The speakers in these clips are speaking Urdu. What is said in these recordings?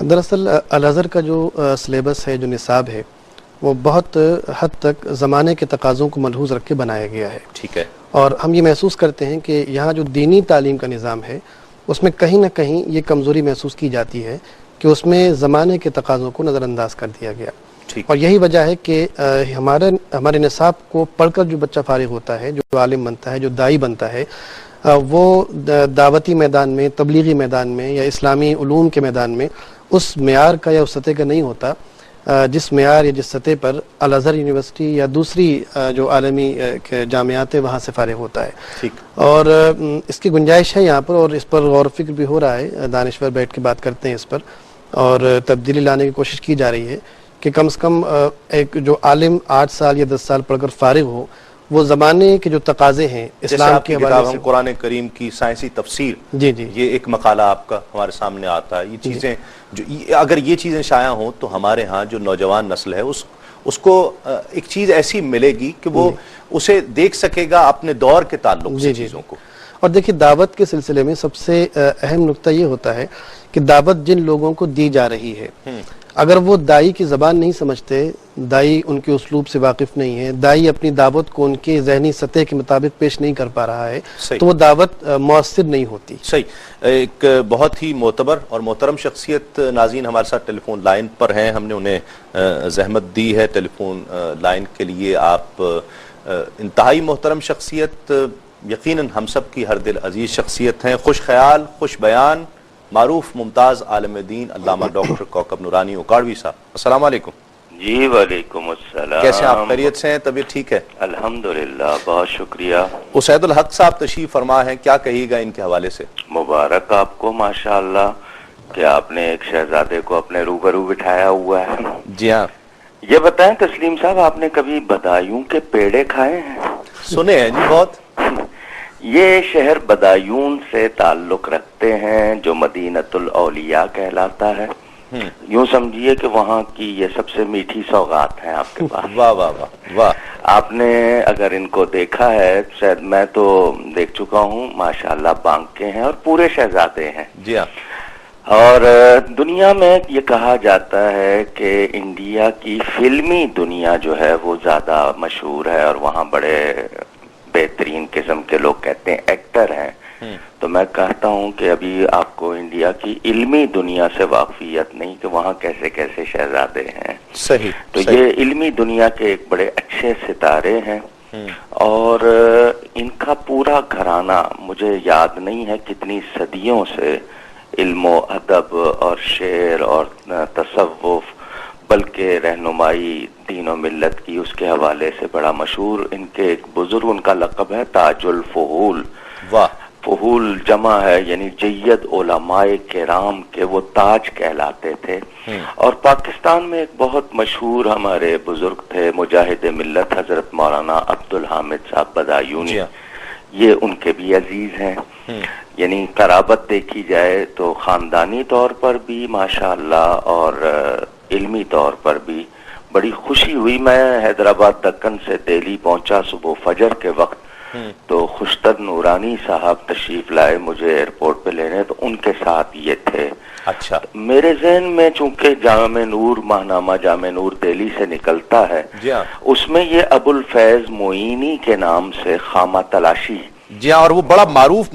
دراصل الازہر کا جو سلیبس ہے، جو نصاب ہے، وہ بہت حد تک زمانے کے تقاضوں کو ملحوظ رکھ کے بنایا گیا ہے. ٹھیک ہے. اور ہم یہ محسوس کرتے ہیں کہ یہاں جو دینی تعلیم کا نظام ہے اس میں کہیں نہ کہیں یہ کمزوری محسوس کی جاتی ہے کہ اس میں زمانے کے تقاضوں کو نظر انداز کر دیا گیا. اور یہی وجہ ہے کہ ہمارے نصاب کو پڑھ کر جو بچہ فارغ ہوتا ہے، جو عالم بنتا ہے، جو داعی بنتا ہے، وہ دعوتی میدان میں، تبلیغی میدان میں یا اسلامی علوم کے میدان میں اس معیار کا یا اس سطح کا نہیں ہوتا جس معیار یا جس سطح پر الازہر یونیورسٹی یا دوسری جو عالمی جامعات ہیں وہاں سے فارغ ہوتا ہے. اور اس کی گنجائش ہے یہاں پر، اور اس پر غور و فکر بھی ہو رہا ہے. دانشور بیٹھ کے بات کرتے ہیں اس پر، اور تبدیلی لانے کی کوشش کی جا رہی ہے کہ کم سے کم ایک جو عالم 8 سال یا 10 سال پڑھ کر فارغ ہو، وہ زمانے کے جو تقاضے ہیں اسلام کے حوالے سے. ہم قرآن کریم کی سائنسی تفسیر، جی یہ ایک مقالہ آپ کا ہمارے سامنے آتا ہے. یہ چیزیں جو اگر یہ چیزیں شائع ہوں تو ہمارے ہاں جو نوجوان نسل ہے اس کو ایک چیز ایسی ملے گی کہ وہ اسے دیکھ سکے گا اپنے دور کے تعلق سے چیزوں کو. اور دیکھیے، دعوت کے سلسلے میں سب سے اہم نقطہ یہ ہوتا ہے کہ دعوت جن لوگوں کو دی جا رہی ہے، اگر وہ دائی کی زبان نہیں سمجھتے، دائی ان کے اسلوب سے واقف نہیں ہے، دائی اپنی دعوت کو ان کے ذہنی سطح کے مطابق پیش نہیں کر پا رہا ہے، تو وہ دعوت مؤثر نہیں ہوتی. صحیح. ایک بہت ہی معتبر اور محترم شخصیت ناظرین ہمارے ساتھ ٹیلی فون لائن پر ہیں. ہم نے انہیں زحمت دی ہے ٹیلی فون لائن کے لیے. آپ انتہائی محترم شخصیت، یقیناً ہم سب کی ہر دل عزیز شخصیت ہیں. خوش خیال، خوش بیان، معروف ممتاز عالم دین علامہ ڈاکٹر کوکب نورانی اکاڑوی صاحب، السلام علیکم. جی وعلیکم السلام. کیسے آپ؟ خیریت سے ہیں؟ طبیعت ٹھیک ہے؟ الحمدللہ، بہت شکریہ. اسید الحق صاحب تشریف فرما ہیں، کیا کہیے گا ان کے حوالے سے؟ مبارک آپ کو ماشاءاللہ کہ آپ نے ایک شہزادے کو اپنے روبرو بٹھایا ہوا ہے. جی ہاں. یہ بتائیں تسلیم صاحب، آپ نے کبھی بدایوں کے پیڑے کھائے ہیں؟ سنے ہیں جی بہت. یہ شہر بدایون سے تعلق رکھتے ہیں جو مدینۃ الاولیاء کہلاتا ہے. یوں سمجھیے کہ وہاں کی یہ سب سے میٹھی سوغات ہیں آپ کے پاس. واہ واہ واہ واہ. آپ نے اگر ان کو دیکھا ہے، شاید میں تو دیکھ چکا ہوں، ماشاءاللہ بانکے ہیں اور پورے شہزادے ہیں. جی ہاں. اور دنیا میں یہ کہا جاتا ہے کہ انڈیا کی فلمی دنیا جو ہے وہ زیادہ مشہور ہے اور وہاں بڑے بہترین قسم کے لوگ کہتے ہیں ایکٹر ہیں. تو میں کہتا ہوں کہ ابھی آپ کو انڈیا کی علمی دنیا سے واقفیت نہیں کہ وہاں کیسے کیسے شہزادے ہیں. صحیح. تو یہ علمی دنیا کے ایک بڑے اچھے ستارے ہیں اور ان کا پورا گھرانہ مجھے یاد نہیں ہے کتنی صدیوں سے علم و ادب اور شعر اور تصوف بلکہ رہنمائی دین و ملت کی اس کے حوالے سے بڑا مشہور. ان کے ایک بزرگ، ان کا لقب ہے تاج الفحول. واہ. فحول جمع ہے یعنی جید علماء کرام کے وہ تاج کہلاتے تھے. اور پاکستان میں ایک بہت مشہور ہمارے بزرگ تھے مجاہد ملت حضرت مولانا عبدالحامد صاحب بدایونی. یہ ان کے بھی عزیز ہیں. یعنی قرابت دیکھی جائے تو خاندانی طور پر بھی ماشاءاللہ اور علمی طور پر بھی بڑی خوشی ہوئی. میں حیدرآباد دکن سے دہلی پہنچا صبح فجر کے وقت، تو خوشتر نورانی صاحب تشریف لائے مجھے ایئرپورٹ پہ لینے، تو ان کے ساتھ یہ تھے. اچھا. میرے ذہن میں چونکہ جامع نور ماہنامہ جامع نور دہلی سے نکلتا ہے، اس میں یہ ابو الفیض معینی کے نام سے خامہ تلاشی. جی ہاں. اور وہ بڑا معروف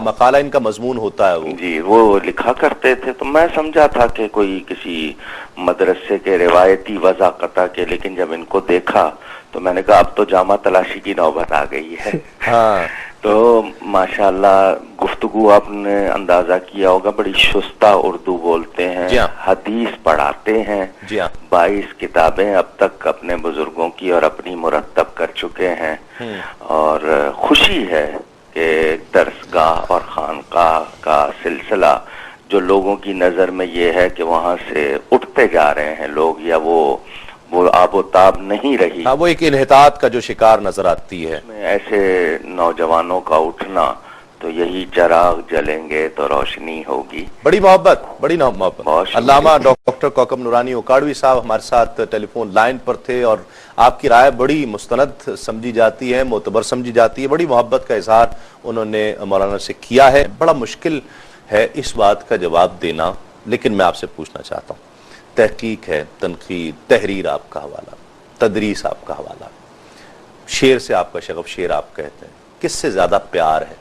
مقالہ ان کا مضمون ہوتا ہے. جی وہ لکھا کرتے تھے. تو میں سمجھا تھا کہ کوئی کسی مدرسے کے روایتی وضاقتہ کے، لیکن جب ان کو دیکھا تو میں نے کہا اب تو جامع تلاشی کی نوبت آ گئی ہے. ہاں. تو ماشاءاللہ گفتگو آپ نے اندازہ کیا ہوگا بڑی شستہ اردو بولتے ہیں. حدیث پڑھاتے ہیں. 22 کتابیں اب تک اپنے بزرگوں کی اور اپنی مرتب کر چکے ہیں. اور خوشی ہے کہ درسگاہ اور خانقاہ کا سلسلہ جو لوگوں کی نظر میں یہ ہے کہ وہاں سے اٹھتے جا رہے ہیں لوگ، یا وہ آب و تاب نہیں رہی. وہ ایک انحطاط کا جو شکار نظر آتی ہے. ایسے نوجوانوں کا اٹھنا، تو یہی چراغ جلیں گے تو روشنی ہوگی. بڑی محبت، بڑی محبت. علامہ ڈاکٹر کوکب نورانی اکاڑوی صاحب ہمارے ساتھ ٹیلی فون لائن پر تھے، اور آپ کی رائے بڑی مستند سمجھی جاتی ہے، معتبر سمجھی جاتی ہے. بڑی محبت کا اظہار انہوں نے مولانا سے کیا ہے. بڑا مشکل ہے اس بات کا جواب دینا لیکن میں آپ سے پوچھنا چاہتا ہوں، تحقیق ہے، تنقید، تحریر آپ کا حوالہ، تدریس آپ کا حوالہ، شعر سے آپ کا شغف، شعر آپ کہتے ہیں، کس سے زیادہ پیار ہے؟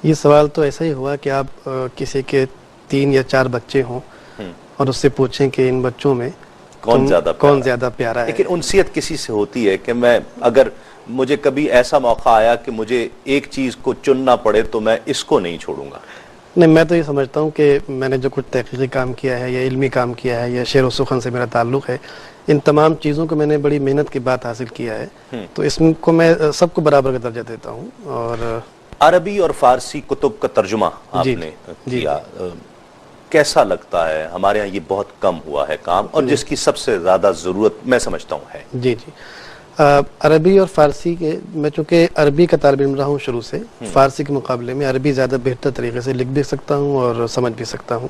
یہ سوال تو ایسا ہی ہوا کہ آپ کسی کے 3 یا 4 بچے ہوں اور اس سے پوچھیں کہ ان بچوں میں کون زیادہ پیارا ہے. لیکن انسیت کسی سے ہوتی ہے کہ میں اگر مجھے کبھی ایسا موقع آیا کہ مجھے ایک چیز کو چننا پڑے تو میں اس کو نہیں چھوڑوں گا. نہیں، میں تو یہ سمجھتا ہوں کہ میں نے جو کچھ تحقیقی کام کیا ہے یا علمی کام کیا ہے یا شعر و سخن سے میرا تعلق ہے، ان تمام چیزوں کو میں نے بڑی محنت کے بعد حاصل کیا ہے، تو اس کو میں سب کو برابر کا درجہ دیتا ہوں. اور عربی اور فارسی کتب کا ترجمہ آپ نے کیا، کیسا لگتا ہے؟ ہمارے ہاں یہ بہت کم ہوا ہے کام، اور جس کی سب سے زیادہ ضرورت میں سمجھتا ہوں ہے. جی عربی اور فارسی کے، میں چونکہ عربی کا طالب علم رہا ہوں شروع سے، فارسی کے مقابلے میں عربی زیادہ بہتر طریقے سے لکھ بھی سکتا ہوں اور سمجھ بھی سکتا ہوں.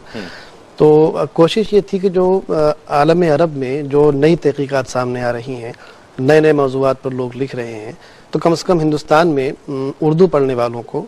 تو کوشش یہ تھی کہ جو عالم عرب میں جو نئی تحقیقات سامنے آ رہی ہیں، نئے نئے موضوعات پر لوگ لکھ رہے ہیں، تو کم از کم ہندوستان میں اردو پڑھنے والوں کو